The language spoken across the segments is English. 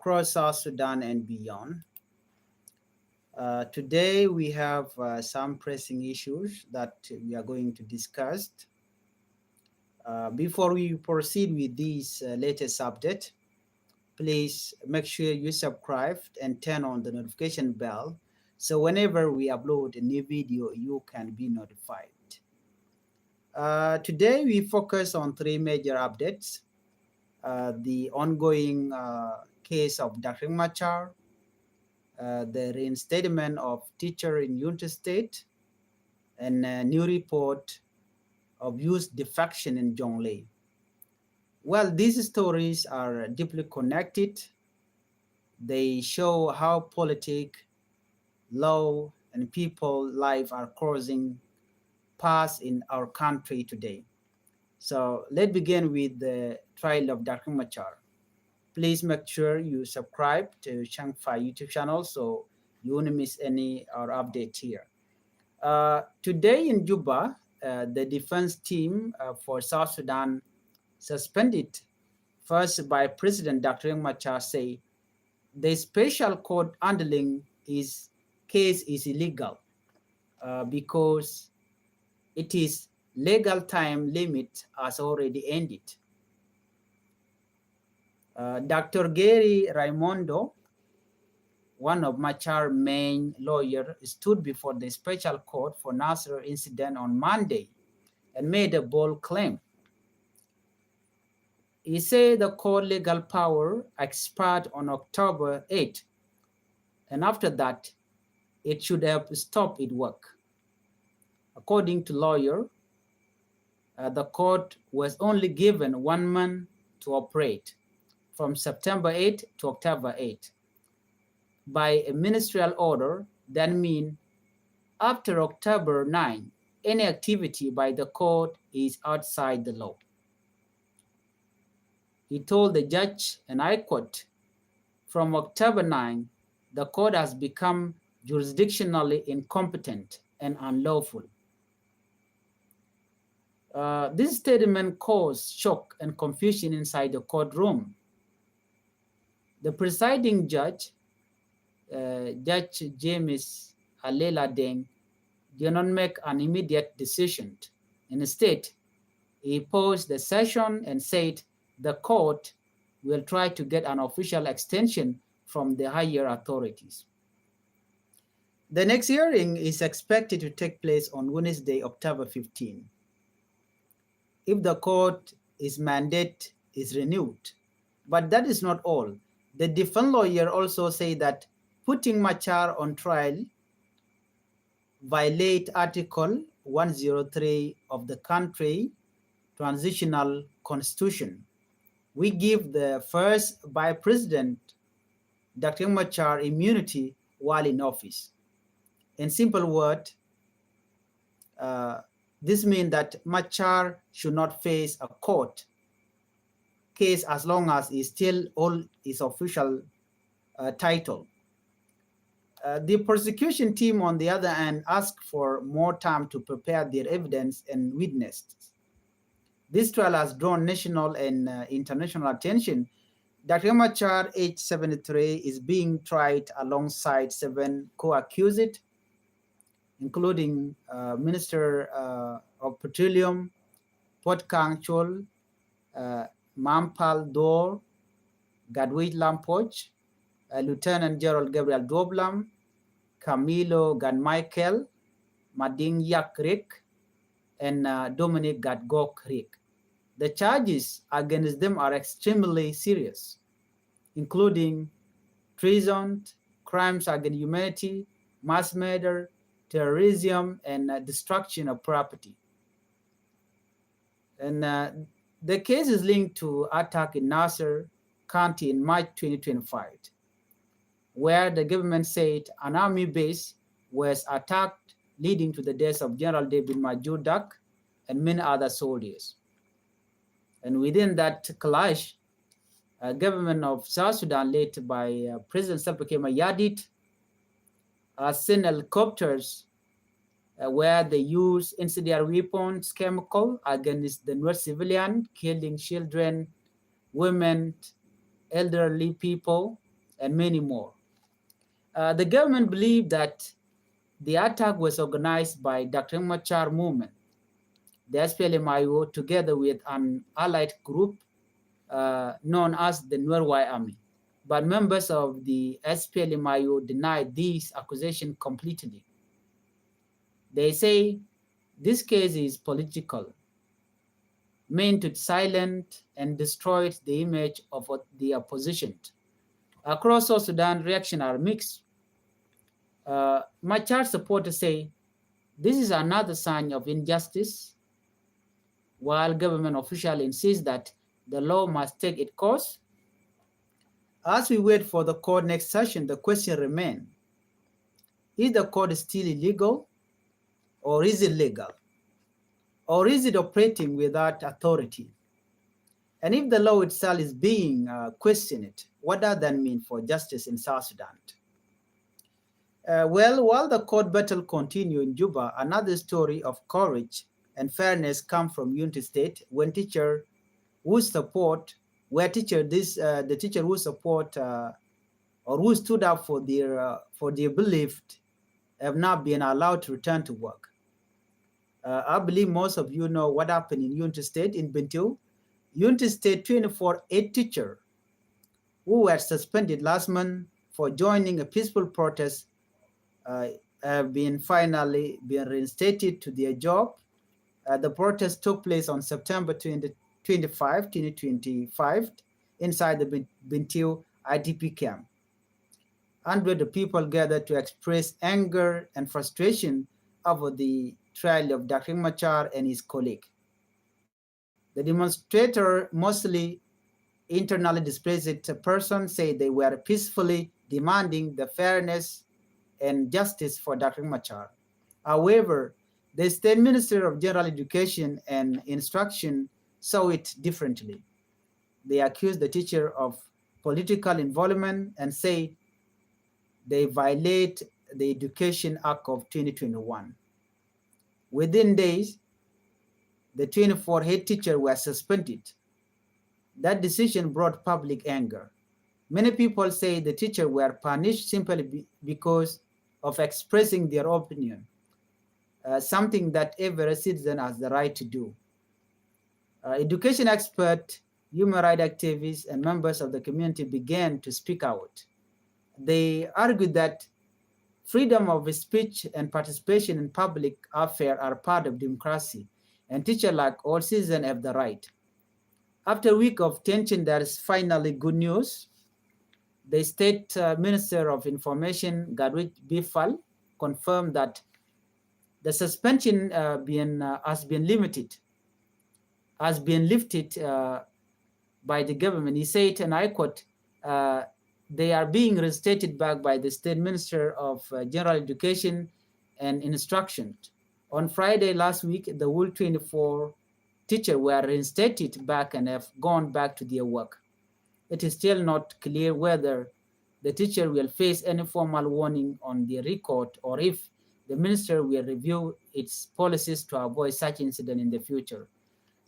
across South Sudan and beyond. Today we have some pressing issues that we are going to discuss. Before we proceed with this latest update, please make sure you subscribe and turn on the notification bell so whenever we upload a new video, you can be notified. Today we focus on three major updates. The ongoing case of Dr. Machar, the reinstatement of teacher in United State, and a new report of youth defection in Jonglei. Well, these stories are deeply connected. They show how politics, law, and people life are crossing paths in our country today. So let's begin with the trial of Dr. Machar. Please make sure you subscribe to Changfied YouTube channel so you won't miss any our update here. Today in Juba, the defense team for South Sudan suspended first by President Dr. Machar say the special court handling his case is illegal because it is legal time limit has already ended. Dr. Gary Raimondo, one of Machar's main lawyers, stood before the special court for Nasser incident on Monday and made a bold claim. He said the court legal power expired on October 8, and after that, it should have stopped its work. According to lawyer, the court was only given 1 month to operate, from September 8 to October 8. By a ministerial order, that means after October 9, any activity by the court is outside the law. He told the judge, and I quote, "From October 9, the court has become jurisdictionally incompetent and unlawful." This statement caused shock and confusion inside the courtroom. The presiding judge, Judge James Alela Deng, did not make an immediate decision. Instead, he paused the session and said the court will try to get an official extension from the higher authorities. The next hearing is expected to take place on Wednesday, October 15. If the court's mandate is renewed. But that is not all. The defense lawyer also said that putting Machar on trial violate Article 103 of the country transitional constitution. We give the first by President Dr. Machar immunity while in office. In simple words, this means that Machar should not face a court case as long as he still holds his official title. The prosecution team, on the other hand, asked for more time to prepare their evidence and witnesses. This trial has drawn national and international attention. Dr. Machar, age 73, is being tried alongside 7 co-accused, including Minister of Petroleum, Port Kang Chol, Mampal Dor, Gadwit Lampoch, Lieutenant General Gabriel Doblam, Camilo Ganmichael, Mading Yak Rick, and Dominic Gadgok Rick. The charges against them are extremely serious, including treason, crimes against humanity, mass murder, terrorism, and destruction of property. And the case is linked to attack in Nasser County in March 2025, where the government said an army base was attacked, leading to the deaths of General David Majudak and many other soldiers. And within that clash, government of South Sudan, led by President Salva Kiir Mayardit, sent helicopters where they use incendiary weapons, chemical against the North civilian, killing children, women, elderly people, and many more. The government believed that the attack was organized by Dr. Machar movement, the SPLMIO, together with an allied group known as the Nuerwai Army. But members of the SPLMIO denied these accusations completely. They say this case is political, meant to silence and destroy the image of the opposition. Across South Sudan, reactions are mixed. Machar supporters say this is another sign of injustice, while government officials insist that the law must take its course. As we wait for the court next session, the question remains, is the court still illegal, or is it legal? Or is it operating without authority? And if the law itself is being questioned, what does that mean for justice in South Sudan? Well, while the court battle continues in Juba, another story of courage and fairness comes from Unity State when teachers who support, the teacher who support or who stood up for their belief have not been allowed to return to work. I believe most of you know what happened in Unity State in Bentiu. Unity State 24-8 teacher who were suspended last month for joining a peaceful protest have been finally been reinstated to their job. The protest took place on September 25, 2025, inside the Bentiu IDP camp. Hundreds of people gathered to express anger and frustration over the trial of Dr. Machar and his colleague. The demonstrator, mostly internally displaced persons, say they were peacefully demanding the fairness and justice for Dr. Machar. However, the State Minister of General Education and Instruction saw it differently. They accused the teacher of political involvement and say they violate the Education Act of 2021. Within days, the 24 head teachers were suspended. That decision brought public anger. Many people say the teachers were punished simply because of expressing their opinion, something that every citizen has the right to do. Education experts, human rights activists, and members of the community began to speak out. They argued that freedom of speech and participation in public affairs are part of democracy, and teachers, like all citizens, have the right. After a week of tension, there is finally good news. The State Minister of Information, Gadwit Bifal, confirmed that the suspension has been lifted by the government. He said, and I quote, they are being reinstated back by the State Minister of General Education and Instruction. On Friday last week, the whole 24 teachers were reinstated back and have gone back to their work. It is still not clear whether the teacher will face any formal warning on their record or if the minister will review its policies to avoid such incident in the future.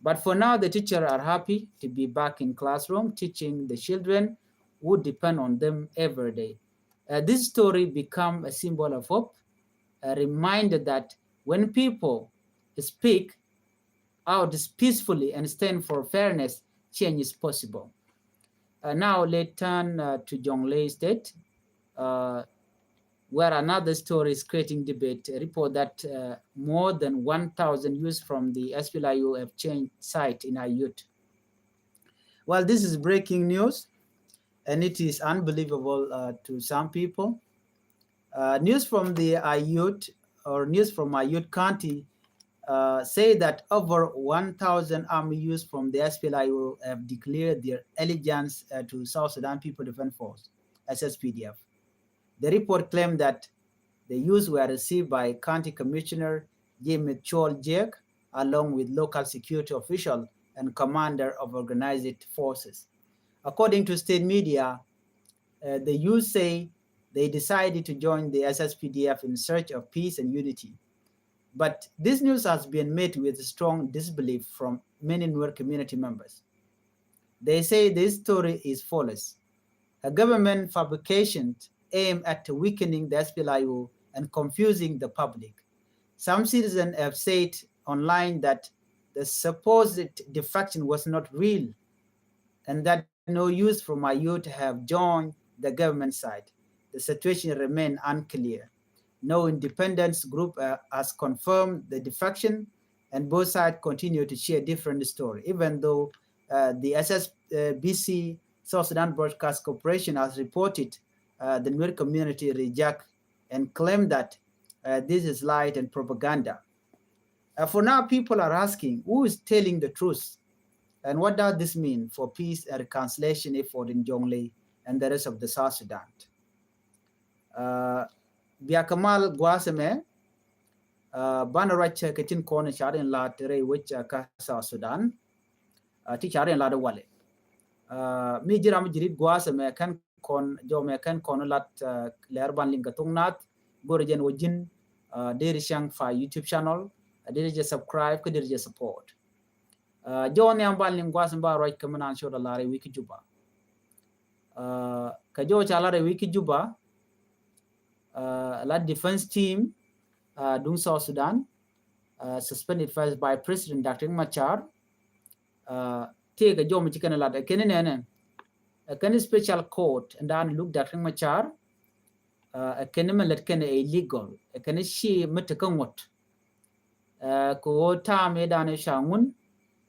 But for now, the teachers are happy to be back in classroom teaching the children who depend on them every day. This story become a symbol of hope, a reminder that when people speak out peacefully and stand for fairness, change is possible. Now let's turn to Jonglei State, where another story is creating debate. A report that more than 1,000 youths from the SPLIU have changed site in Ayut. Well, this is breaking news, and it is unbelievable to some people. News from the Ayut, or news from Ayut County, say that over 1,000 army youths from the SPLIU have declared their allegiance to South Sudan People Defense Force, SSPDF. The report claimed that the youths were received by County Commissioner James Chol Jek, along with local security official and commander of organized forces. According to state media, the youth say they decided to join the SSPDF in search of peace and unity. But this news has been met with strong disbelief from many Nuer community members. They say this story is false. A government fabrication aimed at weakening the SPLIO and confusing the public. Some citizens have said online that the supposed defection was not real and that no use for Mayo to have joined the government side. The situation remains unclear. No independence group has confirmed the defection, and both sides continue to share different stories, even though the SSBC South Sudan Broadcast Corporation has reported the Nuer community reject and claim that this is lies and propaganda. For now, people are asking, who is telling the truth? And what does this mean for peace and reconciliation effort in Jonglei and the rest of the South Sudan? Biakamal Guaseme, Banaracha Katin Corner Charin La Tere, which South Sudan, Ticharin La de Wale. Mi Jiram Jirit Guaseme can con Jome can conolat Lerban Lingatungnat, Gorijan Wajin, Dairy Changfied YouTube channel, there just subscribe, could just support. John Yambal Linguasamba right Kamanan show the Lari Wiki Juba. Kajo Chalare Wiki Juba, La defense team, Dung South Sudan, suspended first by President Dr. Machar, take a Jom Chicken Lad, a Kenin, a Kenny special court, and then look Dr. Machar, a Keneman let Kenny illegal, a Kenny she Metakamot, Ko Tame Dane Shangun.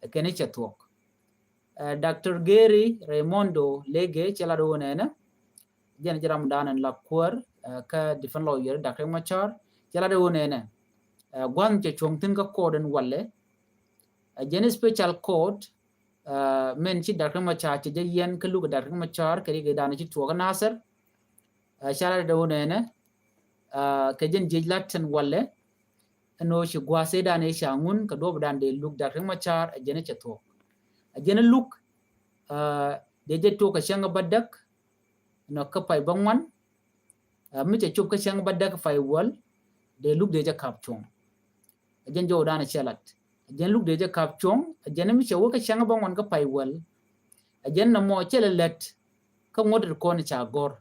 Kenicha talk. Dr. Gary Raimondo Lege Chalado Nena, Jan Jaramdan and Laquer, ka different lawyer, Dr. Machar, Chalado Nena, Guan Chongtinga Court and Wale, a Jenny special court, Menchi Dr. Machar, Chajan Kaluga Dr. Machar, Kariga Danachi Tuaganasar, Chalado Nena, Kajan Jijlat and Wale. No she guase dan e shangun ka dob dan de look Dr. Machar a jene chato a jene look de je to ka shanga badak no ka pai bangwan mi che chup ka shanga badak fai wal de look de je kapchong a jen jo dan a chelat a jen look de je kapchong a jene mi che wo ka shanga bangwan ka pai wal a jen na mo chelelet ka ngoder ko ni cha gor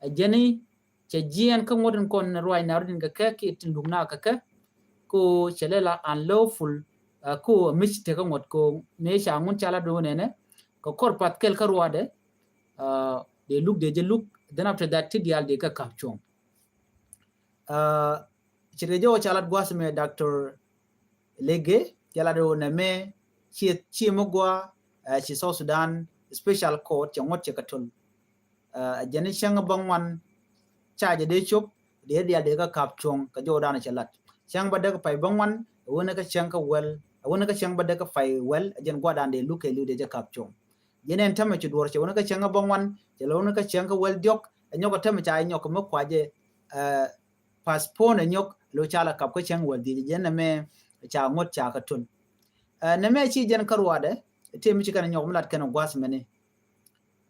a jene che jian ka ngoder ko na roi na rin ka ki tin lugna ka ko chelela unlawful ko mistake ngot ko ne shangun chala do nene ko korpat kel karwade they look they look then after that tidial de ka kapchong chirejo chala gwasme Dr. Lege chala do neme chi mogwa chi South Sudan special court changot chekatul jeni shanga bangwan charge de chop de dia de ka kapchong ka jodana chalat Chang Badaka Pai Bangwan, a Winnaka Chanka well, a Winnaka Chang Badaka Fai well, a Jan Guadan de Luke Lude Capchong. Yen and Tamachu Dorche, Winnaka Changa Bangwan, Jelonaka Chanka well diok, and Yoka Tamacha and Yokamokwaje, Paspon and Yok, Luchala Kapkachang well, the Jename, a Chamot Chakatun. Namechi Jan Karwade, a Timichikan and Yokamat can of Guasmane.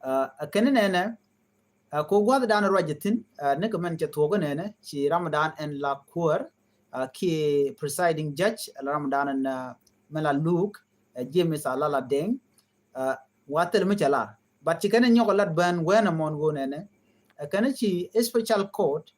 A Kenana, a Kogwa down a Rajatin, Nikaman Chatoganene, she Ramadan and La Cour. Key presiding judge Ramadan and Mela Luke, James Alala Deng, Water Michala. But she can yokolat ban when among go nene. A Kanachi special court,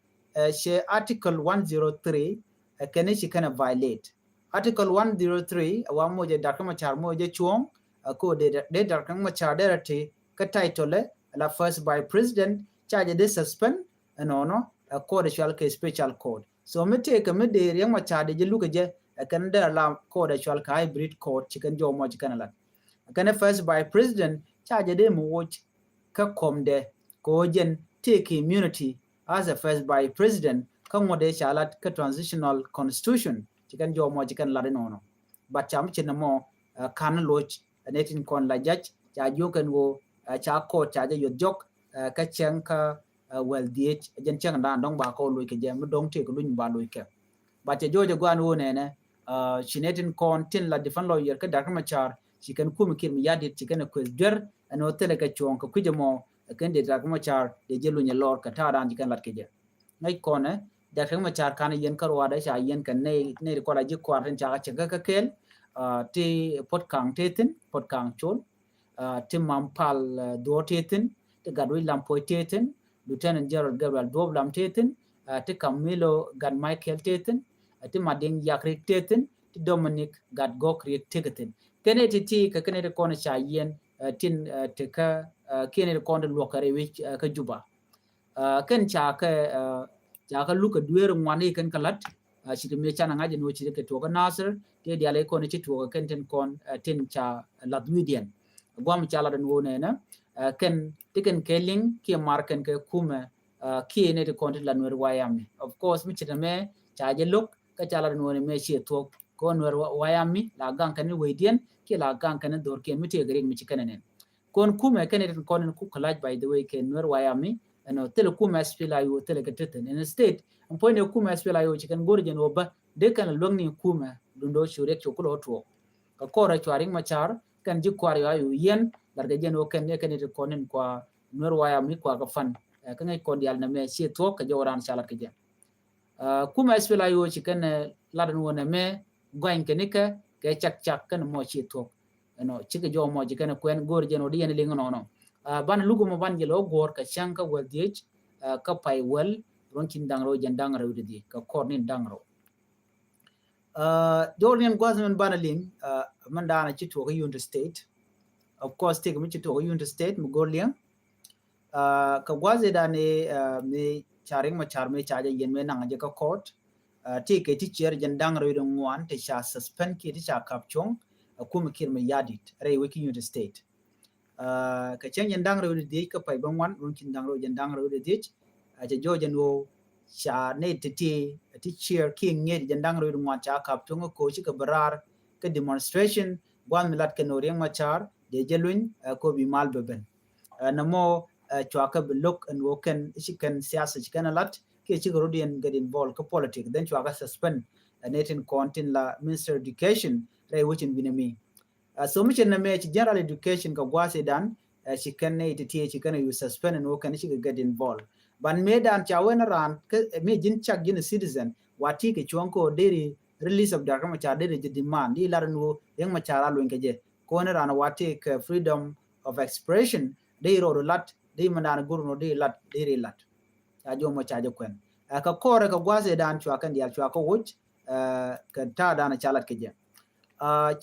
she Article 103, a Kanachi can violate. Article 103, a one moja Dakamachar moja chuong, a code de Dakamachar derati, Kataitole, la first by president, charge de suspend, and honor, a court shall case special court. So me take a midday young Machar de look at a Canada alarm code a shall hybrid court chicken jaw much canala. A can first by president charge a demo watch kakom de cogen take immunity as a first by president come what they shall at transitional constitution chicken jaw much can ladinono. But cham chinamo can lodge a native con la judge charge you can go a char court charge your joke kachanka well the jen chang dan dong ba ko lui ke jam dong te ko luñ ba lui ke ba te jojo gwan wone ne chinetin kon tin la defan lawyer ka Dr. Machar she can kum kir mi yadit she can ko der an hotel ka chon ko kujemo kan de Dr. Machar de jelu nya lor ka ta dan kan lat ke je ngai ko ne Dr. Machar kan yen karwa da sha yen kan ne ko la ji ko ran cha ka kel ti pot kang tetin pot kang chol ti mampal do tetin te gadwi lam poiteten Lieutenant General Gabriel Dob lam teten te Camilo gad Michael teten te Mading Yakrik teten te Dominic gad Gokrik teten kene ti ka kene ko na cha yen tin te ka kene ko na lokare wi ka juba ken cha ka luka duer ngwani ken kalat shi me chana ngaje no chi ke to ka nasir te dia le ko ne chi to ken ten kon tin cha ladwidian gwam cha la den wona na ken tiken keling ki marken ke kuma ki ne de kon la nwer wayami of course mi chi me cha je luk ka cha la den wona me chi to ko nwer wayami la gang kan we dien ki la gang kan dor ken mi te gre mi chi kanenen kon kuma ken den kon ku collage by the way ken nwer wayami no tele kuma spila yo tele ke teten in state on point kuma spila yo chi kan gorjen oba de kan longni kuma dundo shure chokulo to ka kora chwaring machar kan ji kwar yo yen larga jen o ken ne ken te konen kwa nwer wayami kwa ka fan ka ngai kon dial na me chi to ka joran salat ke jen kuma spila yo chi kan ladan wona me gwain kenika ke chak chak kan mo chi to no chi ke jo mo ji kan kwen gorjen o dien lingo no ban lugu mo ban jelo gor ka chanka wadich ka pai wel ron kin dangro jan dangro di ka kornin dangro jordan gwazman banaling mandana chito ka unit state of course take mi chito ka unit state mu gorliang ka gwaze da ne me charing ma char me chaje yen me nanga je ka court take ti cher jan dangro do ngwan te sha suspend ki ti sha kapchong kuma kirme yadit re wiki unit state ka chen yen dang ro de ka pai bang wan run kin dang ro yen dang ro de dich a je jo jen wo cha ne ti cheer king nge yen dang ro ngwa cha kap chung ko chi ka barar ka demonstration wan milat ke no reng machar de jelun ko bi mal beben na mo chwa ka look and woken chi kan siasa chi kan lat ke chi ro dien get involved ka politics then chwa ka suspend netin contin la minister education re wichin binami so much na me general education ka gwase dan she can ne ti she can you suspend and can she get involved ban me dan cha wen ran me jin chak jin citizen wati ke chonko deri release of the ma cha deri demand di lar no yang ma cha ran ke je ko ne ran wati ke freedom of expression dei ro lat dei mandan guru no dei lat dei lat cha jo ma cha je kwen ka kore ka gwase dan chwa kan dia chwa ko wuch ka ta dan cha lat ke je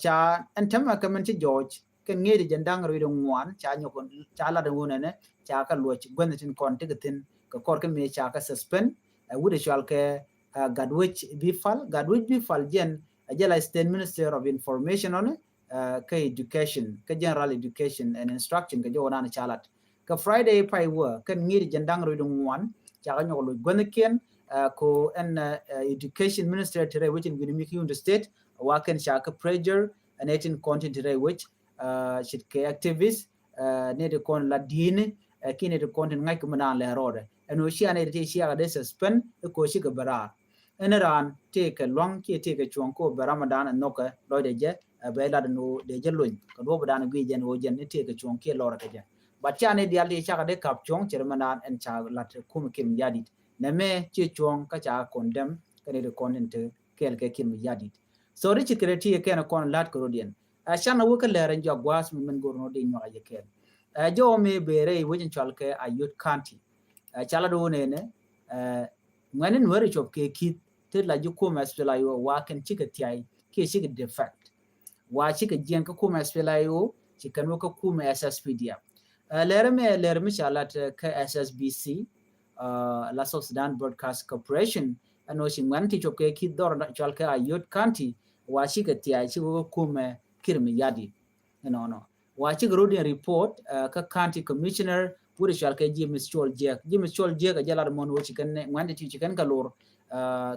cha en tema kamen ci George ken ngedi jandang ro ngwan cha nyokon cha la ngone ne cha ka lo ci gwenetin kon tigatin ka kor ke me cha ka suspend wude chal ke gadwich bi fal jen ajala state minister of information on ka education ka general education and instruction ka jona na chalat ka friday pai wo ken ngedi jandang ro ngwan cha ka nyokon gwenekin ko en education minister tere which in gimi ki state waken shaka pressure and etin content tere which shit ke activist ne de kon la din kine de content ngai ko mana le rode and o shi ane de shi aga suspend ko shi ga bara enaran take long ki take chuan ko ramadan no ka lo de je be la no de je lun ko do badan gwi jen o jen ne take chuan ke lo ra ke je but cha ne dia le shi aga de kap chuan chermanan en cha la kum kim yadit na me chi chuan ka cha condemn kane de content kel ke kim yadit so rich kreti ke na kon lat korodian shana wo ka leren jo gwas men gorno de nyo aye ken jo me bere wojin chalke ayut county chala do ne ne ngani wori chop ke kit te la ju ko masfela yo wa ken chika tiai ke chika defect wa chika jen ka ko masfela yo chikan wo ka kuma SSPDF lerme chalat ka SSBC la South Sudan Broadcast Corporation ano shi ngani chop ke kit dor chalke ayut county wa chika tiai chi wo kuma kirmi yadi no wa chi grodin report ka county commissioner puri shal ke James Chol je ga jala mon wo chi kan ngande ti kan kalor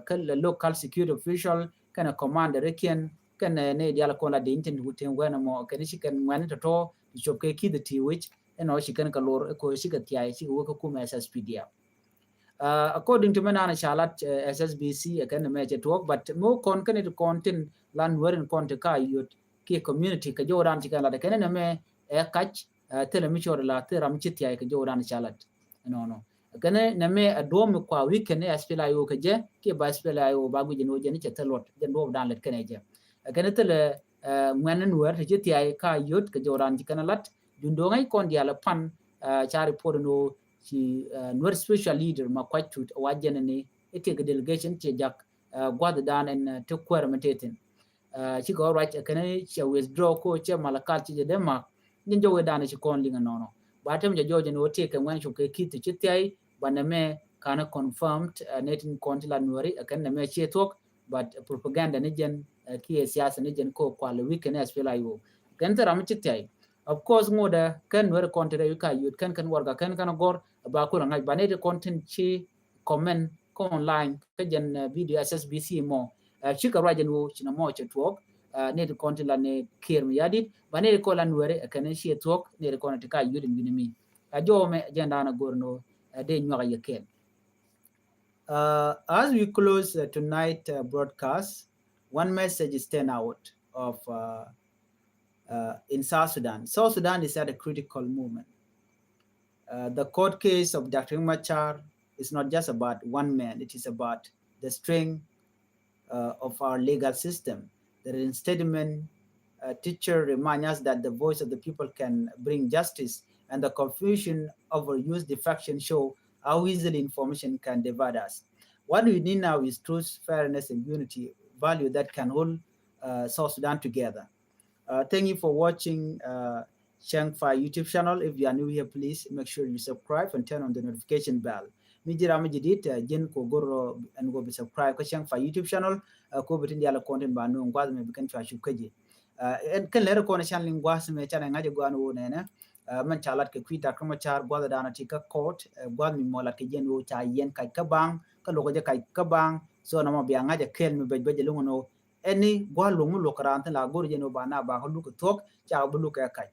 ka local security official kana commander reken kana ne diala ko la de intent wuten wana mo kan shi kan ngani to chop ke kidati which eno shi kan kalor ko shi ka tiai chi wo ka kuma SSPDF according to manana shalat SSBC kan me che talk but mo kon kan it content lan werin kon te ka yot ki community ka joran ti kan la kan ne me kach tele mi chor la te ram chiti ay ka joran shalat no kan ne me adom kwa weekend ne aspela yo ka je ki ba aspela yo ba gu jeno je ni che telot je do dan let kan je kan tele ngwanen wer te chiti ay ka yot ka joran ti kan lat dundo ngai kon dia la pan cha report no chi nur special leader ma kwatut wajen ne ite ga delegation che jak gwada dan en to kwarmitetin chi go right kana chi withdraw ko che malakal chi de ma nyin jo wedan chi kon linga nono ba tem jo jo no te kan wan chu ke kit chi tai baname kana confirmed netin kontila nuari kan na me chi tok but propaganda ni jen ki siyasa ni jen ko kwale weakness fela yo kan tara mi chi tai of course ngoda kan nuari kontere yu ka yut kan warga kan gor ba ko ngai ba ne content chi comment ko online ka jen video ssbc mo chi ka rajen wo china mo che tok ne de konti la ne kir mi yadit ba ne ko lan were kan shi tok ne de konti ka yudin mi a jo me agenda na gorno de nywa ye ken as we close tonight broadcast one message stand out of in South Sudan. South Sudan is at a critical moment. The court case of Dr. Machar is not just about one man, it is about the strength of our legal system. The reinstatement teacher reminds us that the voice of the people can bring justice, and the confusion over youth defection show how easily information can divide us. What we need now is truth, fairness, and unity, value that can hold South Sudan together. Thank you for watching Changfied YouTube channel. If you are new here, please make sure you subscribe and turn on the notification bell. Mijira mijidit jen ko goro and go be subscribe ko Changfied YouTube channel ko bitin diala content ba no ngwa me bikan fa shukaje. En kan lere ko na channel ngwa me channel ngaje gwa no nene. Man chalat ke kwita kuma char gwa da na tika court gwa mi molat ke jen wo cha yen kai kabang ka logo je kai kabang so na mo biya ngaje kel mi bejbe lungo no any gwa lungu lokarante la gor jeno bana ba ko luko tok cha bu luko ka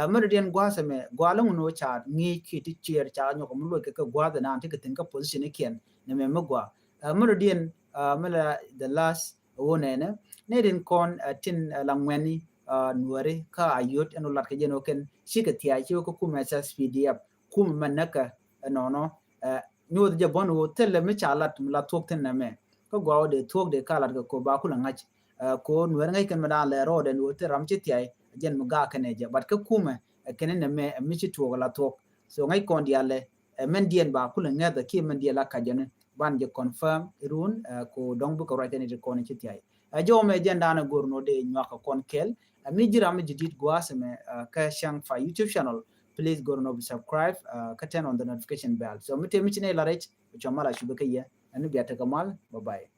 meridian gwa same gwa lungu no cha ngi kiti chier cha nyoko mu luko ka gwa da na tika tinka position ken ne me gwa meridian mela the last wonene ne din kon tin langweni nuare ka ayot eno lat ke jeno ken shika tia chi ko kuma sa pdf kuma manaka no nyod je bonu tele me cha lat la tok tin na me ko gwa de tok de kala ko ba kula ngach ko nuwer ngai kan mada le ro de nu te ram chi tiai jen mu ga kane je bat ka kuma kene ne me mi chi to la tok so ngai kon dia le men dien ba kula nga da ki men dia la ka jene ban je confirm run ko dong bu ko right ne ko ne chi tiai jo me jen dana gorno de nywa ka kon kel mi jira mi jidit gwa se me ka Changfied YouTube channel please go no subscribe ka turn on the notification bell so mi te mi chine la rech chomala shubaka ya anu biata kamal bye bye